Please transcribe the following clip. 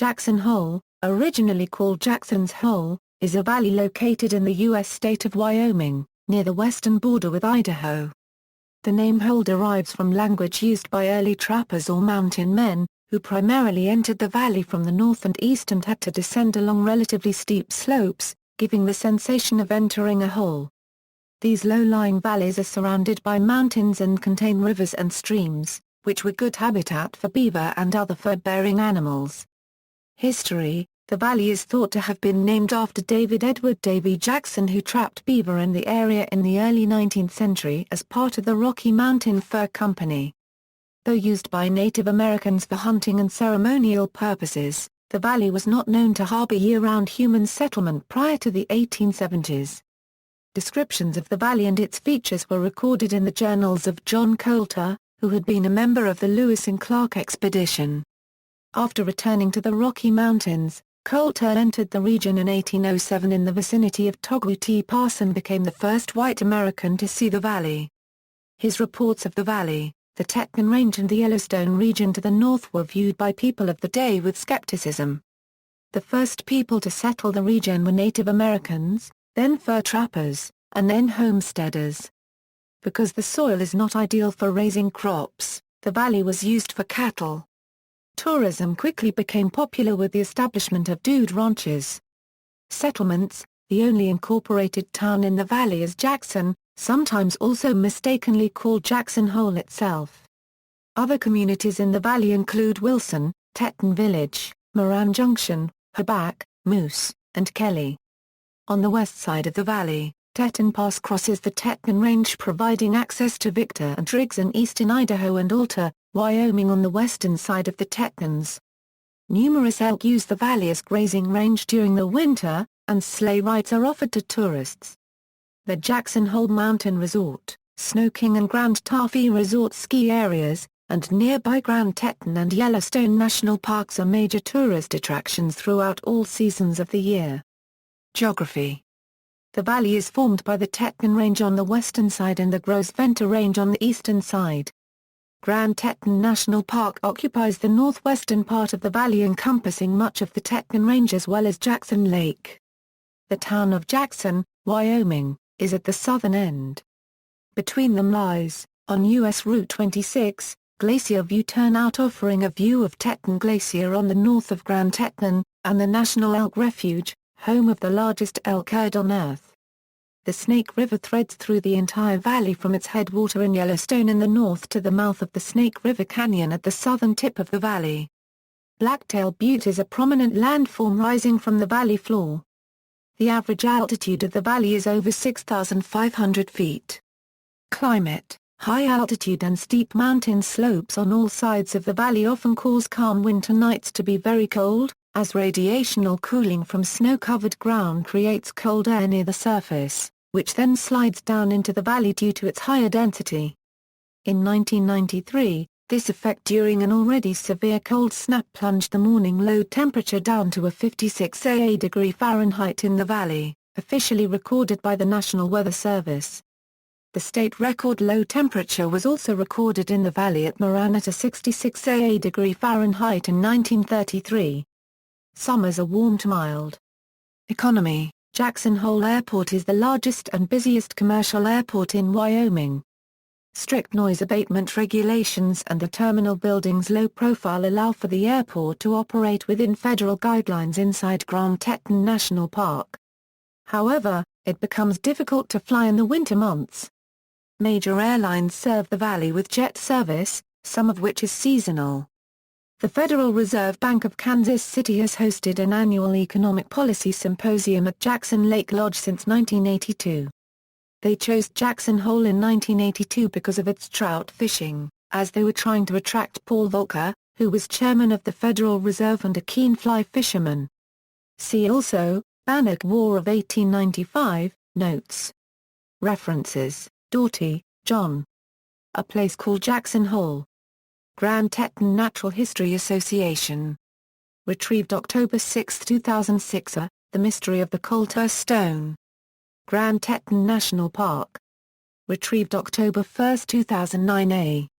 Jackson Hole, originally called Jackson's Hole, is a valley located in the U.S. state of Wyoming, near the western border with Idaho. The name Hole derives from language used by early trappers or mountain men, who primarily entered the valley from the north and east and had to descend along relatively steep slopes, giving the sensation of entering a hole. These low-lying valleys are surrounded by mountains and contain rivers and streams, which were good habitat for beaver and other fur-bearing animals. History: the valley is thought to have been named after David Edward Davy Jackson, who trapped beaver in the area in the early 19th century as part of the Rocky Mountain Fur Company. Though used by Native Americans for hunting and ceremonial purposes, the valley was not known to harbor year-round human settlement prior to the 1870s. Descriptions of the valley and its features were recorded in the journals of John Coulter, who had been a member of the Lewis and Clark expedition. After returning to the Rocky Mountains, Coulter entered the region in 1807 in the vicinity of Toguti Pass and became the first white American to see the valley. His reports of the valley, the Teton Range and the Yellowstone region to the north were viewed by people of the day with skepticism. The first people to settle the region were Native Americans, then fur trappers, and then homesteaders. Because the soil is not ideal for raising crops, the valley was used for cattle. Tourism quickly became popular with the establishment of dude ranches. Settlements: the only incorporated town in the valley is Jackson, sometimes also mistakenly called Jackson Hole itself. Other communities in the valley include Wilson, Teton Village, Moran Junction, Hubbard, Moose, and Kelly. On the west side of the valley, Teton Pass crosses the Teton Range, providing access to Victor and Driggs in eastern Idaho and Alta, Wyoming on the western side of the Tetons. Numerous elk use the valley as grazing range during the winter, and sleigh rides are offered to tourists. The Jackson Hole Mountain Resort, Snow King and Grand Taffy Resort ski areas, and nearby Grand Teton and Yellowstone National Parks are major tourist attractions throughout all seasons of the year. Geography: the valley is formed by the Teton Range on the western side and the Gros Ventre Range on the eastern side. Grand Teton National Park occupies the northwestern part of the valley, encompassing much of the Teton Range as well as Jackson Lake. The town of Jackson, Wyoming, is at the southern end. Between them lies, on U.S. Route 26, Glacier View Turnout, offering a view of Teton Glacier on the north of Grand Teton, and the National Elk Refuge, home of the largest elk herd on Earth. The Snake River threads through the entire valley from its headwater in Yellowstone in the north to the mouth of the Snake River Canyon at the southern tip of the valley. Blacktail Butte is a prominent landform rising from the valley floor. The average altitude of the valley is over 6,500 feet. Climate: high altitude and steep mountain slopes on all sides of the valley often cause calm winter nights to be very cold, as radiational cooling from snow-covered ground creates cold air near the surface, which then slides down into the valley due to its higher density. In 1993, this effect during an already severe cold snap plunged the morning low temperature down to a 56 degree Fahrenheit in the valley, officially recorded by the National Weather Service. The state record low temperature was also recorded in the valley at Moran at a 66 degree Fahrenheit in 1933. Summers are warm to mild. Economy: Jackson Hole Airport is the largest and busiest commercial airport in Wyoming. Strict noise abatement regulations and the terminal building's low profile allow for the airport to operate within federal guidelines inside Grand Teton National Park. However, it becomes difficult to fly in the winter months. Major airlines serve the valley with jet service, some of which is seasonal. The Federal Reserve Bank of Kansas City has hosted an annual economic policy symposium at Jackson Lake Lodge since 1982. They chose Jackson Hole in 1982 because of its trout fishing, as they were trying to attract Paul Volcker, who was chairman of the Federal Reserve and a keen fly fisherman. See also, Bannock War of 1895, Notes. References: Doughty, John. A Place Called Jackson Hole. Grand Teton Natural History Association. Retrieved October 6, 2006. The Mystery of the Coulter Stone. Grand Teton National Park. Retrieved October 1, 2009.